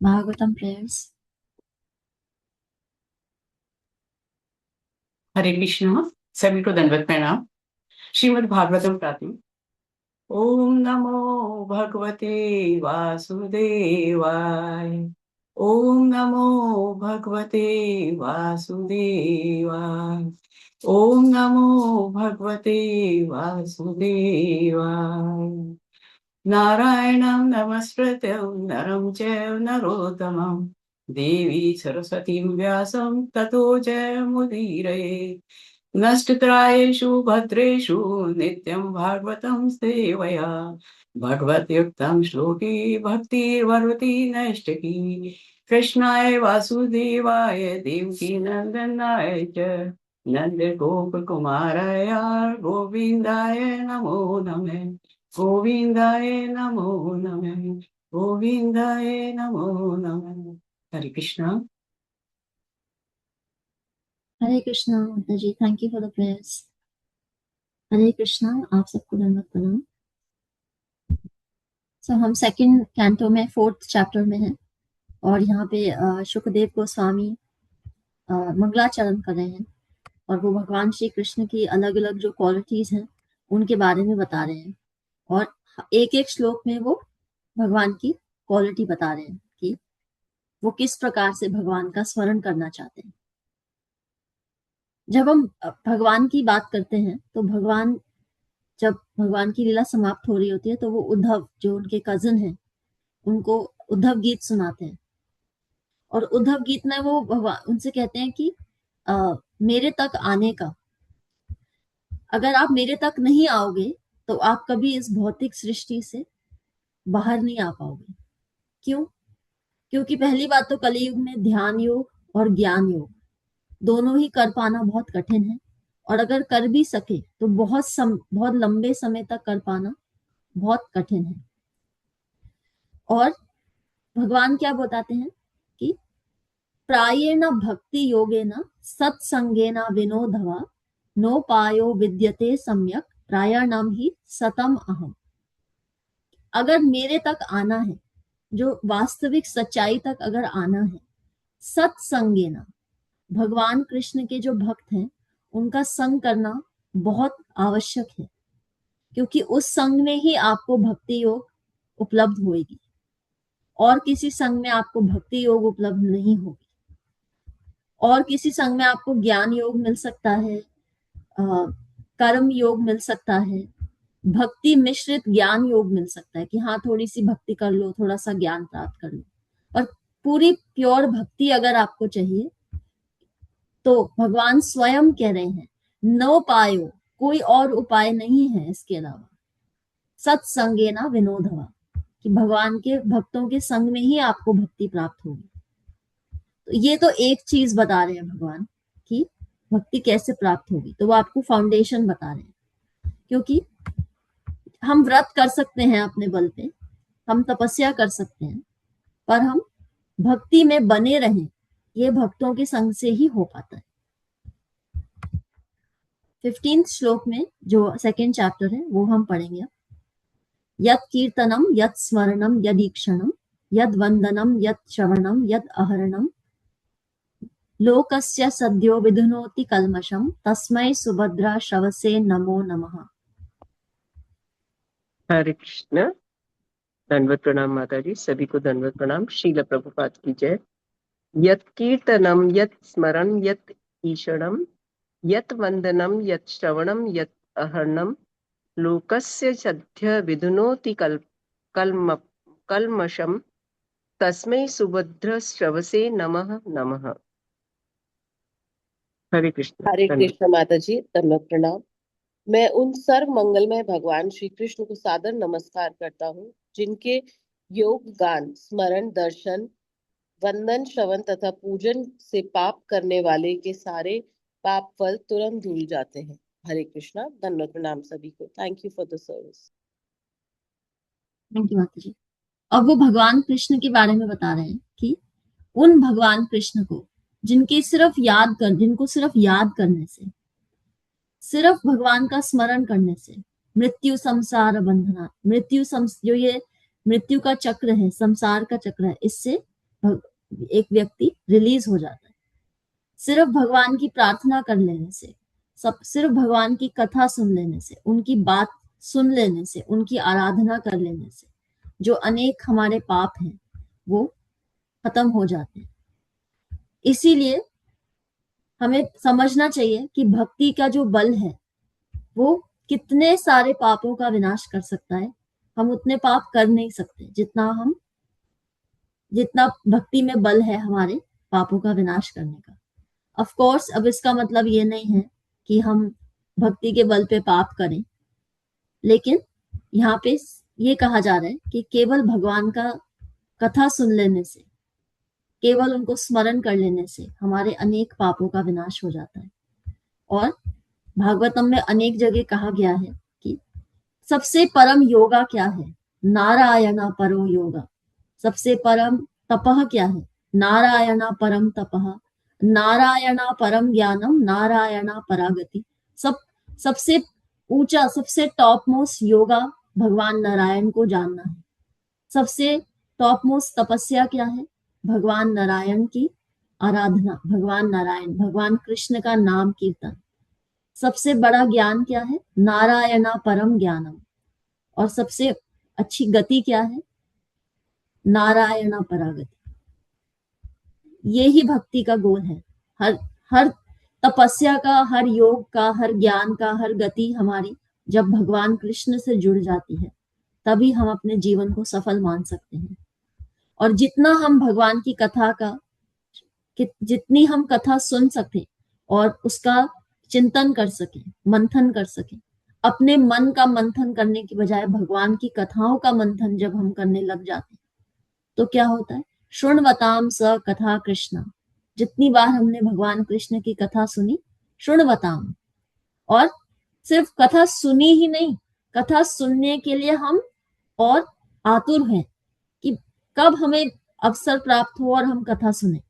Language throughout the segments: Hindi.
भागवतम प्रेयर्स। हरे कृष्ण। सभी को दंडवत प्रणाम। श्रीमद् भागवतम प्रार्थना। ओम नमो भगवते वासुदेवाय। ओम नमो भगवते वासुदेवाय। ओम नमो भगवते वासुदेवाय। नारायणं नमस्कृत्य नरं चैव नरोत्तमं देवी सरस्वतीं व्यासं ततो जयमुदीरये। नष्टत्रायेषु भद्रेषु नित्यं भागवतं सेवया। भगवद्युक्तं श्लोके भक्तिर्भवति नैष्टिकी। कृष्णाय वासुदेवाय देवकी नन्दनाय च नन्दगोपकुमाराय गोविन्दाय नमो नमः। गोविन्दाय नमो नमः। गोविन्दाय नमो नमः। हरे कृष्ण। हरे कृष्णा माता जी, thank you for the prayers. Hare Krishna, आप सबको दंडवत प्रणाम। हम सेकंड कैंटो में फोर्थ चैप्टर में हैं और यहाँ पे शुकदेव गोस्वामी मंगलाचरण कर रहे हैं और वो भगवान श्री कृष्ण की अलग अलग जो क्वालिटीज हैं उनके बारे में बता रहे हैं और एक एक श्लोक में वो भगवान की क्वालिटी बता रहे हैं कि वो किस प्रकार से भगवान का स्मरण करना चाहते हैं। जब हम भगवान की बात करते हैं तो जब भगवान की लीला समाप्त हो रही होती है तो वो उद्धव जो उनके कजिन हैं उनको उद्धव गीत सुनाते हैं और उद्धव गीत में वो भगवान उनसे कहते हैं कि मेरे तक आने का, अगर आप मेरे तक नहीं आओगे तो आप कभी इस भौतिक सृष्टि से बाहर नहीं आ पाओगे। क्यों? क्योंकि पहली बात तो कलयुग में ध्यान योग और ज्ञान योग दोनों ही कर पाना बहुत कठिन है और अगर कर भी सके तो बहुत लंबे समय तक कर पाना बहुत कठिन है। और भगवान क्या बताते हैं कि प्रायेण भक्ति योगेन सत्संगेन विनोधवा नोपायो विद्यते सम्यक प्रायाणम ही सतम अहम। अगर मेरे तक आना है, जो वास्तविक सच्चाई तक अगर आना है, सत्संगेन, भगवान कृष्ण के जो भक्त हैं उनका संग करना बहुत आवश्यक है क्योंकि उस संग में ही आपको भक्ति योग उपलब्ध होगी और किसी संग में आपको भक्ति योग उपलब्ध नहीं होगी। और किसी संग में आपको ज्ञान योग मिल सकता है, कर्म योग मिल सकता है, भक्ति मिश्रित ज्ञान योग मिल सकता है कि हाँ थोड़ी सी भक्ति कर लो, थोड़ा सा ज्ञान प्राप्त कर लो। और पूरी प्योर भक्ति अगर आपको चाहिए तो भगवान स्वयं कह रहे हैं नो पायो, कोई और उपाय नहीं है इसके अलावा, सत्संगे ना विनोदवा, कि भगवान के भक्तों के संग में ही आपको भक्ति प्राप्त होगी। तो ये तो एक चीज बता रहे हैं भगवान कि भक्ति कैसे प्राप्त होगी, तो वो आपको फाउंडेशन बता रहे हैं। क्योंकि हम व्रत कर सकते हैं अपने बल पे, हम तपस्या कर सकते हैं, पर हम भक्ति में बने रहें ये भक्तों के संग से ही हो पाता है। 15th श्लोक में जो सेकेंड चैप्टर है वो हम पढ़ेंगे। यत् कीर्तनम यत् स्मरणम यदीक्षणम यद वंदनम यद श्रवणम यद अहरणम लोकस्य सद्यो विधुनोति कल्मषम तस्मै सुभद्रा श्रवसे नमो नमः। हरे कृष्ण। दंडवत प्रणाम माता जी, सभी को दंडवत प्रणाम। शील प्रभुपाद की जय। यत् कीर्तनम यत् स्मरण यत् ईशणम यत् वंदनम यत् श्रवणम यत् अहर्णम लोकस्य सद्य विधुनोति कल्मषम तस्मै सुभद्र श्रवसे नमः नमः। हरे कृष्ण। हरे दंडवत। कृष्ण माता जी, दंडवत प्रणाम। मैं उन सर्व मंगलमय भगवान श्री कृष्ण को सादर नमस्कार करता हूँ जिनके योग गान स्मरण दर्शन वंदन श्रवण तथा पूजन से पाप करने वाले के सारे पाप फल तुरंत धुल जाते हैं। हरे कृष्णा। दंडवत प्रणाम सभी को। Thank you for the service. Thank you माता जी। अब वो भगवान कृष्ण के बारे में बता रहे हैं कि उन भगवान कृष्ण को जिनको सिर्फ याद करने से, सिर्फ भगवान का स्मरण करने से मृत्यु संसार बंधना, जो ये मृत्यु का चक्र है, संसार का चक्र है, इससे एक व्यक्ति रिलीज हो जाता है। सिर्फ भगवान की प्रार्थना कर लेने से, सिर्फ भगवान की कथा सुन लेने से, उनकी बात सुन लेने से, उनकी आराधना कर लेने से जो अनेक हमारे पाप हैं वो खत्म हो जाते हैं। इसीलिए हमें समझना चाहिए कि भक्ति का जो बल है वो कितने सारे पापों का विनाश कर सकता है। हम उतने पाप कर नहीं सकते जितना भक्ति में बल है हमारे पापों का विनाश करने का। ऑफ कोर्स अब इसका मतलब ये नहीं है कि हम भक्ति के बल पे पाप करें, लेकिन यहाँ पे ये कहा जा रहा है कि केवल भगवान का कथा सुन लेने से, केवल उनको स्मरण कर लेने से हमारे अनेक पापों का विनाश हो जाता है। और भागवतम में अनेक जगह कहा गया है कि सबसे परम योगा क्या है? नारायणा परो योगा। सबसे परम तपह क्या है? नारायणा परम तपह, नारायणा परम ज्ञानम, नारायणा परागति। सबसे ऊंचा, सबसे टॉप मोस्ट योगा भगवान नारायण को जानना है। सबसे टॉप मोस्ट तपस्या क्या है? भगवान नारायण की आराधना, भगवान नारायण, भगवान कृष्ण का नाम कीर्तन। सबसे बड़ा ज्ञान क्या है? नारायणा परम ज्ञानम। और सबसे अच्छी गति क्या है? नारायणा परागति। ये ही भक्ति का गोल है। हर तपस्या का, हर योग का, हर ज्ञान का, हर गति हमारी जब भगवान कृष्ण से जुड़ जाती है तभी हम अपने जीवन को सफल मान सकते हैं। और जितना हम भगवान की कथा का, जितनी हम कथा सुन सके और उसका चिंतन कर सके, मंथन कर सके, अपने मन का मंथन करने की बजाय भगवान की कथाओं का मंथन जब हम करने लग जाते हैं तो क्या होता है? शृण्वताम स कथा कृष्ण। जितनी बार हमने भगवान कृष्ण की कथा सुनी, शृण्वताम, और सिर्फ कथा सुनी ही नहीं, कथा सुनने के लिए हम और आतुर हैं कि कब हमें अवसर प्राप्त हो और हम कथा सुने।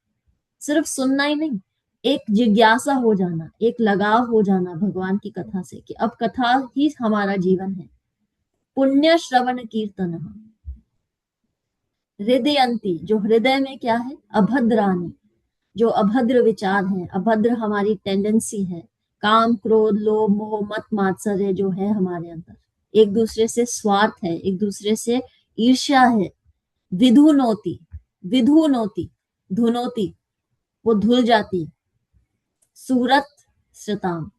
सिर्फ सुनना ही नहीं, एक जिज्ञासा हो जाना, एक लगाव हो जाना भगवान की कथा से कि अब कथा ही हमारा जीवन है। पुण्य श्रवण कीर्तन हृदयंती, जो हृदय में क्या है? अभद्रानी, जो अभद्र विचार है, अभद्र हमारी टेंडेंसी है, काम क्रोध लोभ मोह मत मात्सर्य जो है हमारे अंदर, एक दूसरे से स्वार्थ है, एक दूसरे से ईर्ष्या है, विधुनोति, विधुनोति, धुनोति, वो धुल जाती। सूरत श्रताम,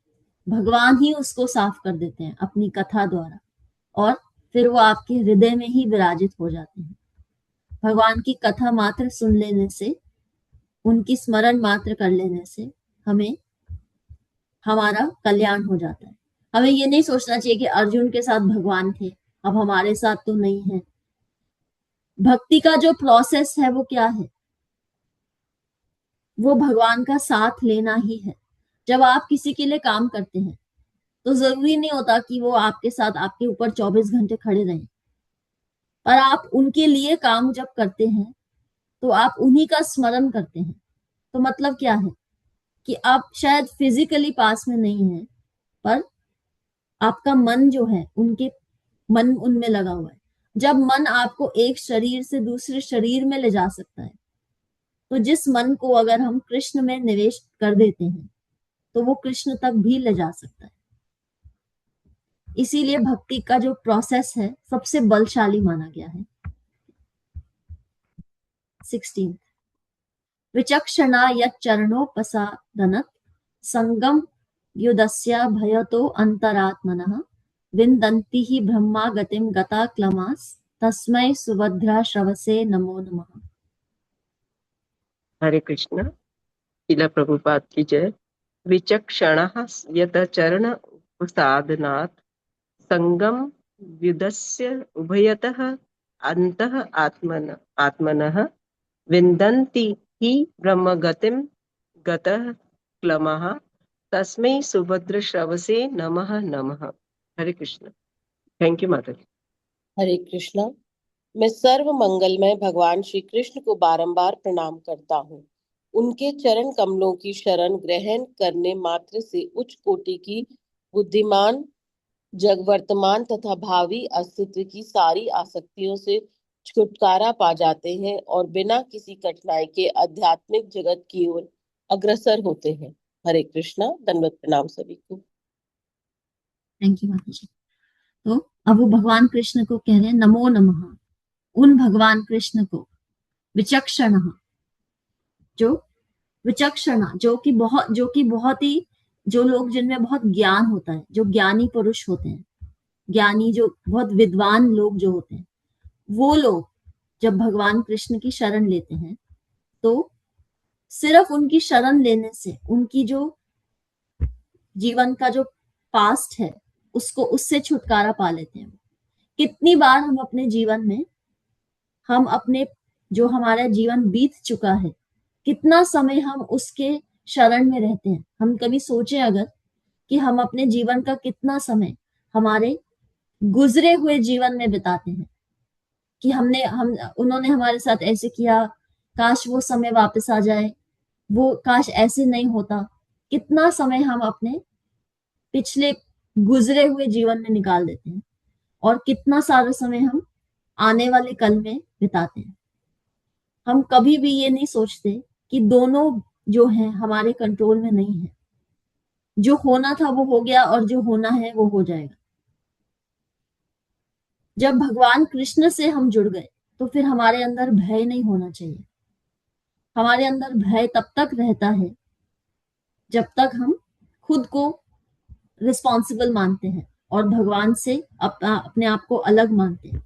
भगवान ही उसको साफ कर देते हैं अपनी कथा द्वारा और फिर वो आपके हृदय में ही विराजित हो जाते हैं। भगवान की कथा मात्र सुन लेने से, उनकी स्मरण मात्र कर लेने से हमें हमारा कल्याण हो जाता है। हमें ये नहीं सोचना चाहिए कि अर्जुन के साथ भगवान थे, अब हमारे साथ तो नहीं है। भक्ति का जो प्रोसेस है वो क्या है? वो भगवान का साथ लेना ही है। जब आप किसी के लिए काम करते हैं तो जरूरी नहीं होता कि वो आपके साथ, आपके ऊपर 24 घंटे खड़े रहें, पर आप उनके लिए काम जब करते हैं तो आप उन्हीं का स्मरण करते हैं। तो मतलब क्या है कि आप शायद फिजिकली पास में नहीं है, पर आपका मन जो है, मन उनमें लगा हुआ है। जब मन आपको एक शरीर से दूसरे शरीर में ले जा सकता है, तो जिस मन को अगर हम कृष्ण में निवेश कर देते हैं तो वो कृष्ण तक भी ले जा सकता है। इसीलिए भक्ति का जो प्रोसेस है सबसे बलशाली माना गया है। 16 विचक्षणा यच्चरणोपसादनत् संगम युदस्य भयतो अंतरात्मनः विन्दन्ति हि ब्रह्मा गतिम गता क्लमास तस्मै सुभद्रा श्रवसे नमो नमः। हरे कृष्ण। शिला प्रभुपाद की जय। विचक्षणः यत चरण उपसादनात् संगम व्युदस्य उभयतः अंतः आत्मनः विन्दन्ति हि ब्रह्मगतिं गतः क्लमः तस्मै सुभद्र श्रवसे नमः नमः। हरे कृष्ण। थैंक यू माता जी। हरे कृष्णा। मैं सर्व मंगलमय भगवान श्री कृष्ण को बारंबार प्रणाम करता हूँ। उनके चरण कमलों की शरण ग्रहण करने मात्र से उच्च कोटि की बुद्धिमान, जग वर्तमान तथा भावी अस्तित्व की सारी आसक्तियों से छुटकारा पा जाते हैं और बिना किसी कठिनाई के आध्यात्मिक जगत की ओर अग्रसर होते हैं। हरे कृष्णा, दंडवत प्रणाम सभी को। थैंक यू माता जी। तो अब वो भगवान कृष्ण को कह रहे हैं नमो नमः, उन भगवान कृष्ण को, विचक्षण, जो विचक्षणा, जो कि बहुत ही, जो लोग जिनमें बहुत ज्ञान होता है, जो ज्ञानी पुरुष होते हैं, ज्ञानी, जो बहुत विद्वान लोग जो होते हैं, वो लोग जब भगवान कृष्ण की शरण लेते हैं तो सिर्फ उनकी शरण लेने से उनकी जो जीवन का जो पास्ट है उसको, उससे छुटकारा पा लेते हैं। कितनी बार हम अपने जीवन में, हम अपने, जो हमारा जीवन बीत चुका है, कितना समय हम उसके शरण में रहते हैं। हम कभी सोचे अगर कि हम अपने जीवन का कितना समय हमारे गुजरे हुए जीवन में बिताते हैं, कि उन्होंने हमारे साथ ऐसे किया, काश वो समय वापस आ जाए, वो काश ऐसे नहीं होता। कितना समय हम अपने पिछले गुजरे हुए जीवन में निकाल देते हैं और कितना सारा समय हम आने वाले कल में बिताते हैं। हम कभी भी ये नहीं सोचते कि दोनों जो है हमारे कंट्रोल में नहीं है। जो होना था वो हो गया और जो होना है वो हो जाएगा। जब भगवान कृष्ण से हम जुड़ गए तो फिर हमारे अंदर भय नहीं होना चाहिए। हमारे अंदर भय तब तक रहता है जब तक हम खुद को रिस्पॉन्सिबल मानते हैं और भगवान से अपने आप को अलग मानते हैं।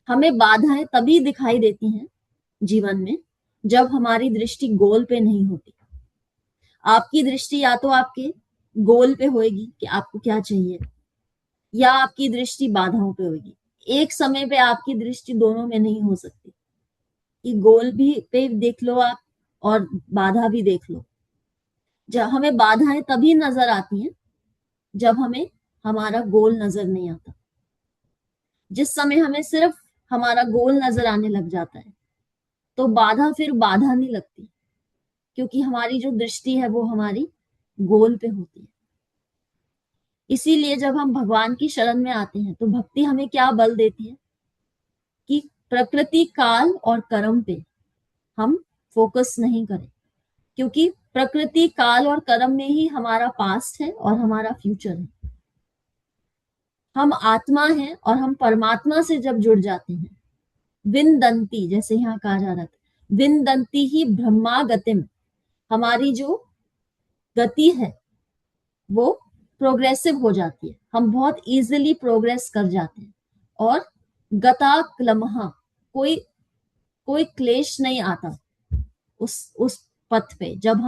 हमें बाधाएं तभी दिखाई देती हैं जीवन में जब हमारी दृष्टि गोल पे नहीं होती। आपकी दृष्टि या तो आपके गोल पे होगी कि आपको क्या चाहिए, या आपकी दृष्टि बाधाओं पे होगी। एक समय पे आपकी दृष्टि दोनों में नहीं हो सकती कि गोल भी पे देख लो आप और बाधा भी देख लो। जब हमें बाधाएं तभी नजर आती हैं जब हमें हमारा गोल नजर नहीं आता। जिस समय हमें सिर्फ हमारा गोल नजर आने लग जाता है तो बाधा फिर बाधा नहीं लगती, क्योंकि हमारी जो दृष्टि है वो हमारी गोल पे होती है। इसीलिए जब हम भगवान की शरण में आते हैं तो भक्ति हमें क्या बल देती है कि प्रकृति, काल और कर्म पे हम फोकस नहीं करें, क्योंकि प्रकृति, काल और कर्म में ही हमारा पास्ट है और हमारा फ्यूचर है। हम आत्मा हैं और हम परमात्मा से जब जुड़ जाते हैं, विंदंती, जैसे यहाँ कहा जा रहा था, विंदंती ही ब्रह्मा गतिम, हमारी जो गति है वो प्रोग्रेसिव हो जाती है। हम बहुत इजीली प्रोग्रेस कर जाते हैं और गता क्लमहा, कोई कोई क्लेश नहीं आता उस पथ पे। जब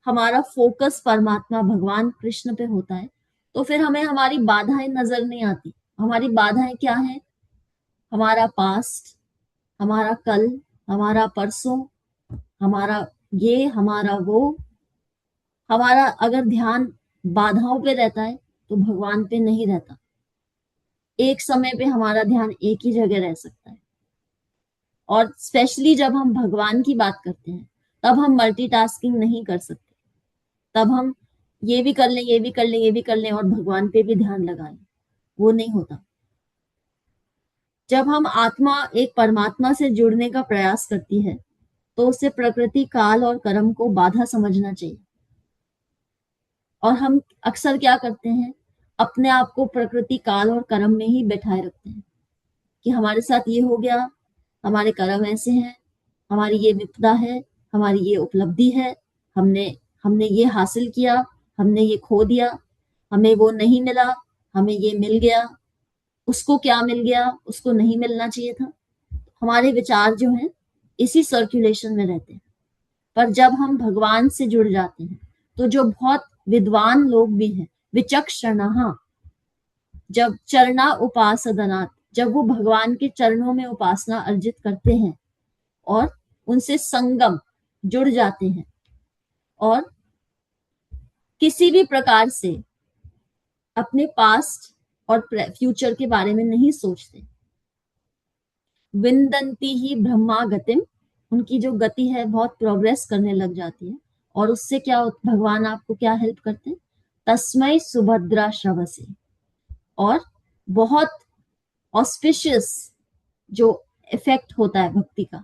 हमारा फोकस परमात्मा भगवान कृष्ण पे होता है तो फिर हमें हमारी बाधाएं नजर नहीं आती। हमारी बाधाएं क्या है? हमारा पास्ट, हमारा कल, हमारा परसों, हमारा ये, हमारा वो। हमारा अगर ध्यान बाधाओं पे रहता है तो भगवान पे नहीं रहता। एक समय पे हमारा ध्यान एक ही जगह रह सकता है। और स्पेशली जब हम भगवान की बात करते हैं तब हम मल्टीटास्किंग नहीं कर सकते। तब हम ये भी कर लें, ये भी कर लें, ये भी कर लें और भगवान पे भी ध्यान लगा लें, वो नहीं होता। जब हम आत्मा एक परमात्मा से जुड़ने का प्रयास करती है तो उसे प्रकृति, काल और कर्म को बाधा समझना चाहिए। और हम अक्सर क्या करते हैं, अपने आप को प्रकृति, काल और कर्म में ही बैठाए रखते हैं कि हमारे साथ ये हो गया, हमारे कर्म ऐसे हैं, हमारी ये विपदा है, हमारी ये उपलब्धि है, हमने हमने ये हासिल किया, हमने ये खो दिया, हमें वो नहीं मिला, हमें ये मिल गया, उसको क्या मिल गया, उसको नहीं मिलना चाहिए था। हमारे विचार जो हैं इसी सर्कुलेशन में रहते हैं। पर जब हम भगवान से जुड़ जाते हैं तो जो बहुत विद्वान लोग भी हैं, विचक्षणः, जब चरणा उपासदनात्, जब वो भगवान के चरणों में उपासना अर्जित करते हैं और उनसे संगम जुड़ जाते हैं और किसी भी प्रकार से अपने पास्ट और फ्यूचर के बारे में नहीं सोचते, विंदंती ही ब्रह्मा गतिम, उनकी जो गति है बहुत प्रोग्रेस करने लग जाती है। और उससे क्या भगवान आपको क्या हेल्प करते हैं? तस्मै सुभद्रा श्रवसे, और बहुत ऑस्पिशियस जो इफेक्ट होता है भक्ति का,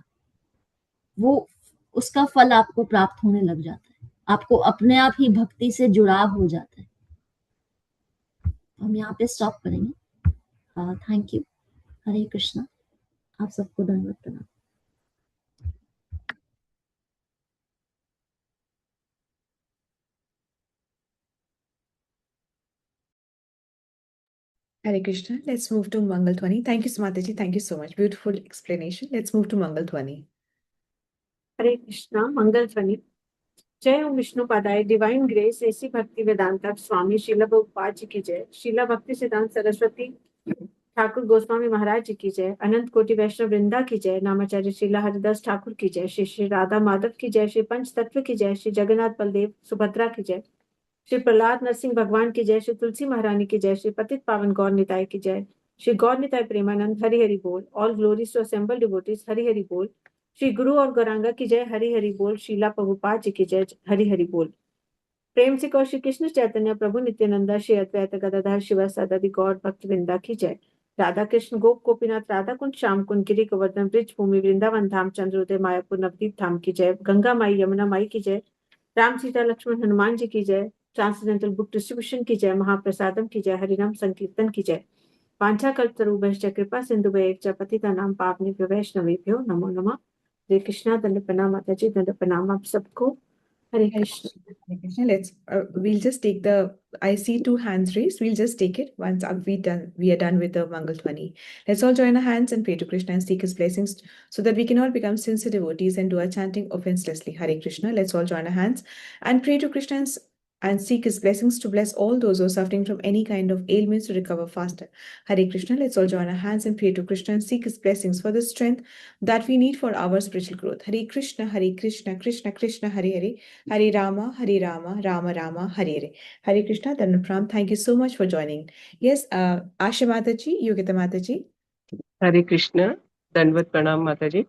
वो उसका फल आपको प्राप्त होने लग जाता है, आपको अपने आप ही भक्ति से जुड़ाव हो जाता है। हम यहाँ पे स्टॉप करेंगे। Thank you. हरे कृष्णा। आप सबको धन्यवाद प्रणाम। Hare Krishna. Let's move to Mangal Dhwani. Thank you, Mataji. Thank you so much. Beautiful explanation. Let's move to Mangal Dhwani. हरे कृष्णा। मंगल ध्वनि। जय ओम विष्णु पादाय डिवाइन ग्रेस ऐसी भक्ति वेदांता स्वामी शीला प्रभुपाद जी की जय। शीला भक्ति सिद्धांत सरस्वती ठाकुर गोस्वामी महाराज जी की जय। अनंत कोटि वैष्णव वृंदा की जय। नामाचार्य शीला हरिदास ठाकुर की जय। श्री श्री राधा माधव की जय। श्री पंच तत्व की जय। श्री जगन्नाथ बलदेव सुभद्रा की जय। श्री प्रहलाद नरसिंह भगवान की जय। श्री तुलसी महारानी की जय। श्री पतित पावन गौर निताय की जय। श्री गौर निताय प्रेमानंद हरि हरि बोल। All glories to assembled devotees Hari Hari बोल। श्री गुरु और गौरांगा की जय हरि हरि बोल। शीला प्रभुपाद जी की जय हरि हरि बोल। प्रेम से कहो श्री कृष्ण चैतन्य प्रभु नित्यानंदा श्री अद्वैत गदाधर शिव सदादि गौर भक्त वृंदा की जय। राधा कृष्ण गोप गोपीनाथ राधा कुंज श्याम कुंज गिरी गोवर्धन ब्रिज भूमि वृंदावन धाम चंद्रोदय मायापुर नवदीप धाम की जय। गंगा माई यमुना माई की जय। राम सीता लक्ष्मण हनुमान जी की जय। ट्रांसजेंडर बुक डिस्ट्रीब्यूशन की जय। महाप्रसादम की जय। हरिनाम संकीर्तन की जय। वांछा कल्पतरुभ्यश्च कृपा सिंधुभ्यश्च पतितानां पावनेभ्यो वैष्णवेभ्यो नमो नमः। हरे कृष्णा। दंड प्रणाम माताजी। दंड प्रणाम आप सबको। हरे Krishna. Hare Krishna. We'll just take I see 2 hands raised. We'll just take it once we are done with the Mangal Dhwani. Let's all join our hands and pray to Krishna and seek his blessings so that we can all become sincere devotees and do our chanting offenselessly. Hare Krishna. Let's all join our hands and pray to Krishna and seek his blessings to bless all those who are suffering from any kind of ailments to recover faster. Hare Krishna. Let's all join our hands and pray to Krishna and seek his blessings for the strength that we need for our spiritual growth. Hare Krishna, Krishna Krishna, Hare Hare, Hare Rama, Rama Rama, Hare Hare. Hare Krishna, Dhanapram. Thank you so much for joining. Yes, Asha Mataji, Yogita Mataji. हरे कृष्ण। दंडवत प्रणाम माताजी।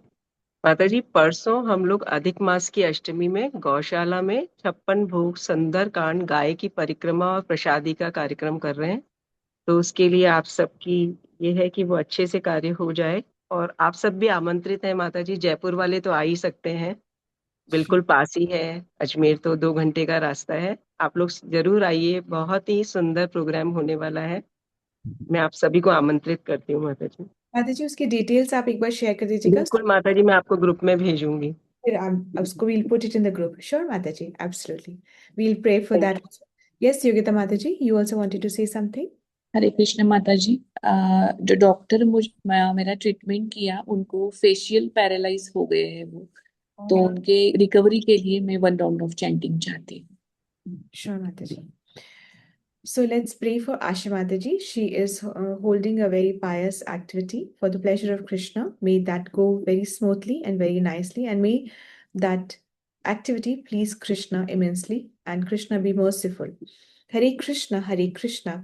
माताजी, परसों हम लोग अधिक मास की अष्टमी में गौशाला में 56 भोग सुंदर कांड गाय की परिक्रमा और प्रसादी का कार्यक्रम कर रहे हैं। तो उसके लिए आप सबकी ये है कि वो अच्छे से कार्य हो जाए, और आप सब भी आमंत्रित हैं माताजी। जयपुर वाले तो आ ही सकते हैं, बिल्कुल पास ही है। अजमेर तो 2 घंटे का रास्ता है। आप लोग जरूर आइए, बहुत ही सुंदर प्रोग्राम होने वाला है। मैं आप सभी को आमंत्रित करती हूँ माताजी। माताजी, उसकी डिटेल्स आप एक बार शेयर कर दीजिएगा। बिल्कुल माताजी, मैं आपको ग्रुप में भेजूंगी। फिर उसको we'll put it in the group. Sure, Mataji, absolutely. We'll pray for that. Yes, Yogita Mataji, you also wanted to say something? हरे कृष्ण माता जी। जो डॉक्टर मेरा ट्रीटमेंट किया, उनको फेशियल पैरालाइज हो गए हैं वो, तो उनके रिकवरी के लिए मैं 1 राउंड ऑफ चैंटिंग चाहती हूँ। Sure, Mataji. So let's pray for Asha Mataji. She is holding a very pious activity for the pleasure of Krishna. May that go very smoothly and very nicely, and may that activity please Krishna immensely, and Krishna be merciful. Hare Krishna,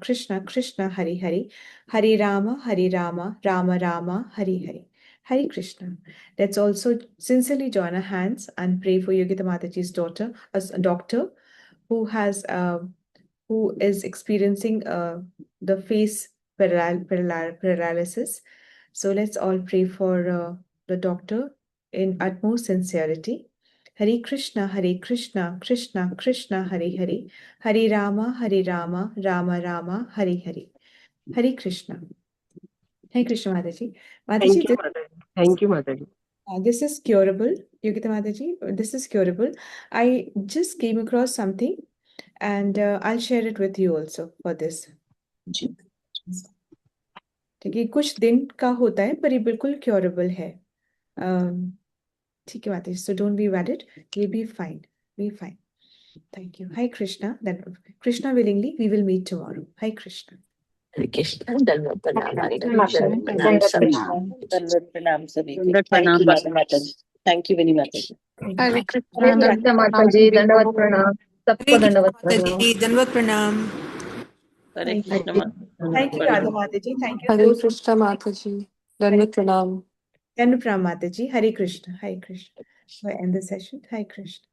Krishna Krishna, Hare Hare, Hare Rama, Rama Rama, Hare Hare. Hare Krishna. Let's also sincerely join our hands and pray for Yogita Mataji's daughter, as a doctor who is experiencing the face paralysis. So let's all pray for the doctor in utmost sincerity. Hare Krishna, Krishna Krishna, Hare Hare, Hare Rama, Rama Rama, Hare Hare. Hare Krishna. Hare Krishna, Mataji. Thank you, Mataji. This is curable, Yogita Mataji. This is curable. I just came across something, and I'll share it with you also for this. ठीक है, कुछ दिन का होता है पर ये बिल्कुल क्योरेबल है। ठीक है माता जी, so don't be worried, you'll be fine, be fine. Thank you. Hare Krishna. Then Krishna willingly, we will meet tomorrow. Hare Krishna. हरे कृष्ण। दंडवत प्रणाम। हरे दंडवत प्रणाम सभी को। थैंक यू माता जी। थैंक यू वेरी माता जी। हरे कृष्ण माता जी, दंडवत प्रणाम सबको। दंडवत प्रणाम। दंडवत प्रणाम। हरे कृष्ण माता। Thank you Radha Mata ji. Thank you. हरे कृष्ण माता जी, दंडवत प्रणाम। Dhanapram Mata ji. Hare Krishna. Hare Krishna. So I end the session. Hare Krishna.